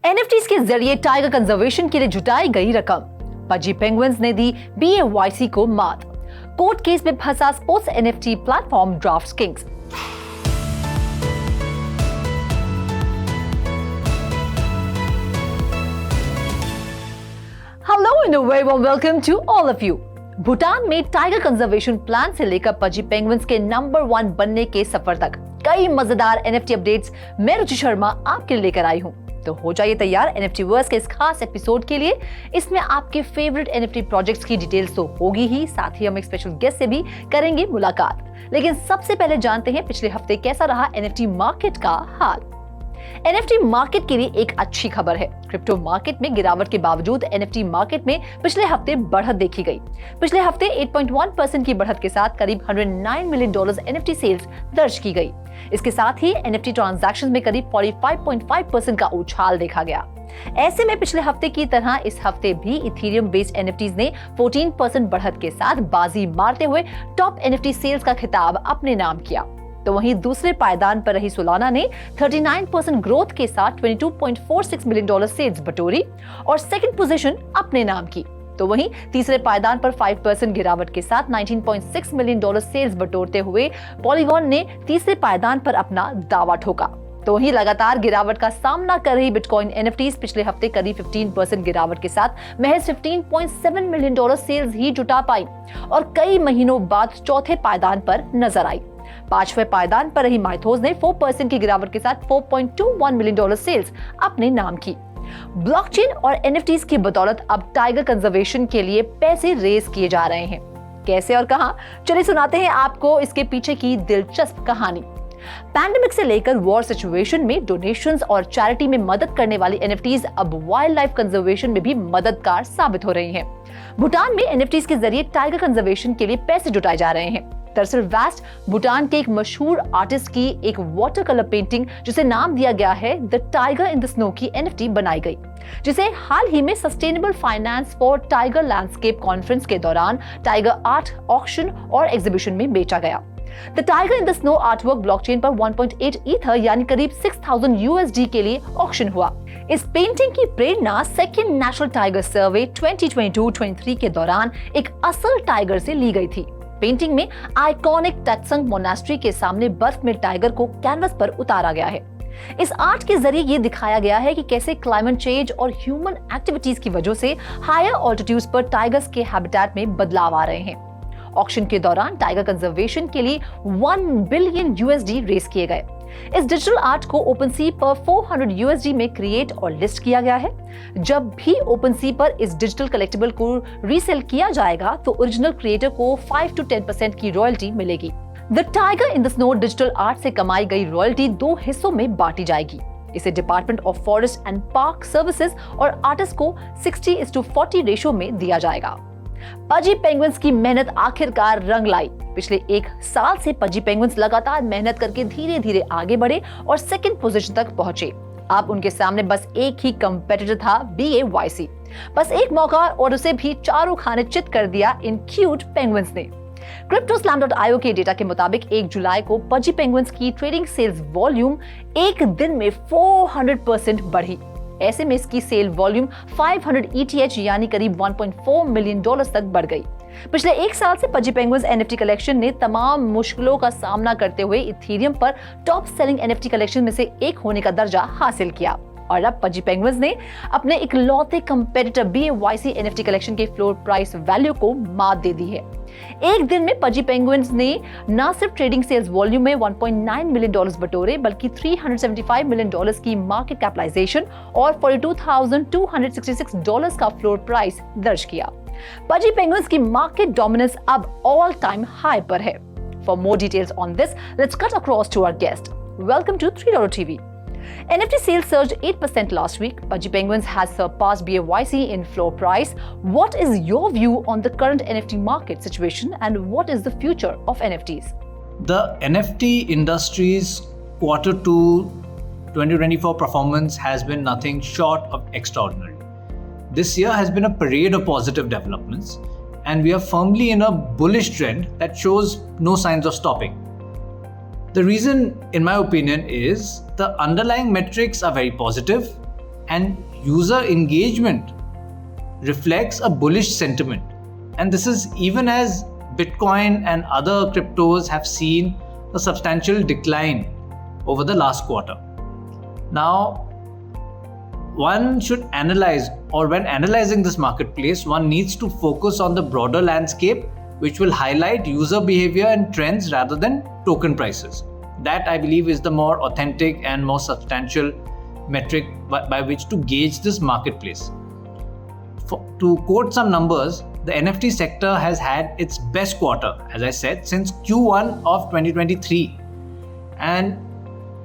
NFTs के जरिए tiger conservation के लिए जुटाई गई रकम। पजी पेंगुइन्स ने दी BAYC को मात। कोर्ट केस में फंसा sports NFT platform DraftKings. Hello and a very warm welcome to all of you. Bhutan में टाइगर कंजर्वेशन प्लान से लेकर पजी पेंगुइन्स के नंबर 1 बनने के सफर तक कई मजेदार एनएफटी अपडेट्स मैं रुचि शर्मा आपके लिए लेकर आई हूं। तो हो जाइए तैयार एनएफटी वर्स के इस खास एपिसोड के लिए। इसमें आपके फेवरेट एनएफटी प्रोजेक्ट्स की डिटेल्स तो होगी ही, साथ ही हम एक स्पेशल गेस्ट से भी करेंगे मुलाकात। लेकिन सबसे पहले जानते हैं पिछले हफ्ते कैसा रहा एनएफटी मार्केट का हाल। एनएफटी मार्केट के लिए एक अच्छी खबर है। क्रिप्टो मार्केट में गिरावट के बावजूद एनएफटी मार्केट में पिछले हफ्ते बढ़त देखी गई। पिछले हफ्ते 8.1% की बढ़त के साथ करीब $109 मिलियन एनएफटी सेल्स दर्ज की गई। इसके साथ ही एनएफटी ट्रांजैक्शंस में करीब 45.5% का उछाल देखा गया। ऐसे में पिछले हफ्ते की तरह इस हफ्ते भी इथेरियम बेस्ड एनएफटीज ने 14% बढ़त के साथ बाजी मारते हुए टॉप एनएफटी सेल्स का खिताब अपने नाम किया। तो वहीं दूसरे पायदान पर रही सोलाना ने 39% ग्रोथ के साथ $22.46 मिलियन सेल्स बटोरी और सेकंड पोजीशन अपने नाम की। तो वहीं तीसरे पायदान पर 5% गिरावट के साथ $19.6 मिलियन सेल्स बटोरते हुए पॉलीगॉन ने तीसरे पायदान पर अपना दावा ठोका। तो वहीं लगातार गिरावट का सामना कर रही बिटकॉइन एनएफटीज पिछले हफ्ते करीब 15% गिरावट के साथ महज $15.7 मिलियन सेल्स ही जुटा पाई और कई महीनों बाद चौथे पायदान पर नजर आई। पांचवें पायदान पर रही माइथोस ने 4% की गिरावट के साथ $4.21 मिलियन सेल्स अपने नाम की। ब्लॉकचेन और एनएफटीज की बदौलत अब टाइगर कंजर्वेशन के लिए पैसे रेज किए जा रहे हैं। कैसे और कहां? चलिए सुनाते हैं आपको इसके पीछे की दिलचस्प कहानी। पैंडेमिक से लेकर वॉर सिचुएशन में डोनेशंस और चैरिटी में मदद करने वाली एनएफटीज अब वाइल्ड लाइफ कंजर्वेशन में भी मददगार साबित हो रही हैं। भूटान में एनएफटीज के जरिए टाइगर कंजर्वेशन के लिए पैसे जुटाए जा रहे हैं। दरअसल वेस्ट भूटान के एक मशहूर आर्टिस्ट की एक वाटर कलर पेंटिंग जिसे नाम दिया गया है the tiger in the snow की एनएफटी बनाई गई, जिसे हाल ही में sustainable finance for tiger landscape conference के दौरान टाइगर आर्ट ऑक्शन और एग्जीबिशन में बेचा गया। The tiger in the snow artwork blockchain पर 1.8 ईथर यानी करीब $6,000 USD के लिए ऑक्शन हुआ। इस पेंटिंग की प्रेरणा सेकेंड नेशनल टाइगर सर्वे 2022-23 के दौरान एक असल टाइगर से ली गई थी। पेंटिंग में आइकॉनिक टत्संग मोनास्ट्री के सामने बर्फ में टाइगर को कैनवस पर उतारा गया है। इस आर्ट के जरिए ये दिखाया गया है कि कैसे क्लाइमेट चेंज और ह्यूमन एक्टिविटीज की वजह से हायर ऑल्टीट्यूड्स पर टाइगर्स के हैबिटेट में बदलाव आ रहे हैं। ऑक्शन के दौरान टाइगर कंजर्वेशन के लिए $1 बिलियन USD रेस किए गए। इस डिजिटल आर्ट को ओपनसी पर $400 USD में क्रिएट और लिस्ट किया गया है। जब भी ओपनसी पर इस डिजिटल कलेक्टिबल को रीसेल किया जाएगा तो ओरिजिनल क्रिएटर को 5 to 10% की रॉयल्टी मिलेगी। The tiger in the snow digital art से कमाई गई रॉयल्टी 2 हिस्सों में बांटी जाएगी। इसे department of forest and park services और आर्टिस्ट को 60:40 रेशो में दिया जाएगा। पजी पेंगुइन्स की मेहनत आखिरकार रंग लाई। पिछले 1 साल से पजी पेंगुइन्स लगातार मेहनत करके धीरे धीरे आगे बढ़े और सेकंड पोजीशन तक पहुंचे। अब उनके सामने बस एक ही कंपेटिटर था, BAYC। बस एक मौका और उसे भी चारों खाने चित कर दिया इन क्यूट पेंगुइन्स ने। CryptoSlam.io के डेटा के मुताबिक 1 जुलाई को पजी पेंगुइन्स की ट्रेडिंग सेल्स वॉल्यूम एक दिन में 400% बढ़ी। ऐसे में इसकी सेल वॉल्यूम 500 ETH यानी करीब $1.4 मिलियन तक बढ़ गई। पिछले 1 साल से पजी पेंगुइन्स एनएफटी कलेक्शन ने तमाम मुश्किलों का सामना करते हुए इथेरियम पर टॉप सेलिंग एनएफटी कलेक्शन में से एक होने का दर्जा हासिल किया। और अब पजी पेंगुइन्स ने अपने इकलौते कंपेटिटर BAYC एनएफटी कलेक्शन के फ्लोर प्राइस वैल्यू को मात दे दी है। एक दिन में पजी पेंगुइन्स ने न सिर्फ ट्रेडिंग सेल्स वॉल्यूम में $1.9 मिलियन बटोरे बल्कि $375 मिलियन की मार्केट कैपिटलाइजेशन और $42,266 का फ्लोर प्राइस दर्ज किया। पजी पेंगुइन्स की मार्केट डोमिनेंस अब ऑल टाइम हाई पर है। For more details on this, let's cut across to our guest. Welcome to $3 TV। NFT sales surged 8% last week. Pudgy Penguins has surpassed BAYC in floor price. What is your view on the current NFT market situation and what is the future of NFTs? The NFT industry's Q2 2024 performance has been nothing short of extraordinary. This year has been a parade of positive developments, and we are firmly in a bullish trend that shows no signs of stopping. The reason, in my opinion, is the underlying metrics are very positive. and user engagement reflects a bullish sentiment. And this is even as Bitcoin and other cryptos have seen a substantial decline over the last quarter. Now, one should analyze, or when analyzing this marketplace, one needs to focus on the broader landscape, which will highlight user behavior and trends rather than token prices. That, I believe, is the more authentic and more substantial metric by which to gauge this marketplace. To quote some numbers, the NFT sector has had its best quarter, as I said, since Q1 of 2023. And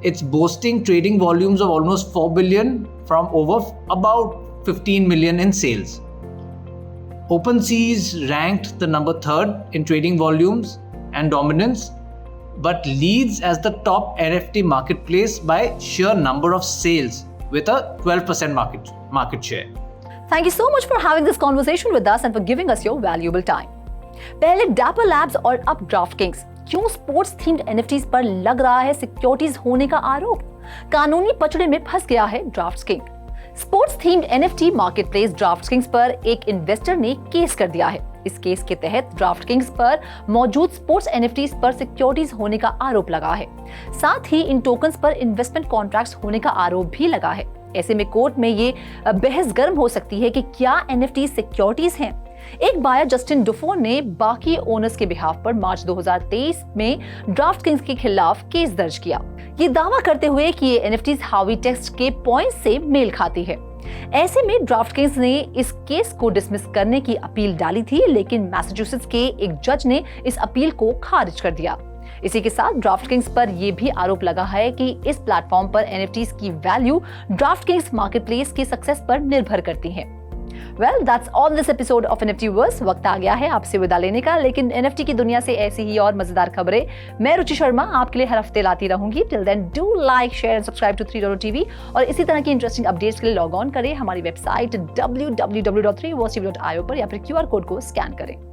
it's boasting trading volumes of almost 4 billion from over about 15 million in sales. OpenSea ranked the number 3rd in trading volumes and dominance, but leads as the top NFT marketplace by sheer number of sales with a 12% market share. Thank you so much for having this conversation with us and for giving us your valuable time. पहले Dapper Labs और अब DraftKings, क्यों sports themed NFTs पर लग रहा है securities होने का आरोप? कानूनी पचड़े में फंस गया है DraftKings। Sports themed NFT marketplace DraftKings पर एक इन्वेस्टर ने केस कर दिया है। इस केस के तहत DraftKings पर मौजूद स्पोर्ट्स NFTs पर सिक्योरिटीज होने का आरोप लगा है। साथ ही इन टोकन्स पर इन्वेस्टमेंट कॉन्ट्रैक्ट्स होने का आरोप भी लगा है। ऐसे में कोर्ट में ये बहस गर्म हो सकती है कि क्या NFT सिक्योरिटीज हैं। एक बायर जस्टिन डुफो ने बाकी ओनर्स के बिहाफ पर मार्च 2023 में DraftKings के खिलाफ केस दर्ज किया, ये दावा करते हुए कि ये NFTs हावी टेक्स्ट के पॉइंट से मेल खाती है। ऐसे में DraftKings ने इस केस को डिसमिस करने की अपील डाली थी, लेकिन मैसाचुसेट्स के एक जज ने इस अपील को खारिज कर दिया। इसी के साथ DraftKings पर यह भी आरोप लगा है कि इस प्लेटफॉर्म पर NFTs की वैल्यू DraftKings मार्केटप्लेस की सक्सेस पर निर्भर करती है। Well, that's all this episode of NFTverse। वक्त आ गया है आपसे विदा लेने का, लेकिन NFT की दुनिया से ऐसी ही और मजेदार खबरें मैं रुचि शर्मा आपके लिए हर हफ्ते लाती रहूंगी। Till then, do like, share and subscribe to 3.TV और इसी तरह की इंटरेस्टिंग अपडेट्स के लिए लॉग ऑन करें हमारी वेबसाइट www.3versetv.io पर या फिर QR कोड को स्कैन करें।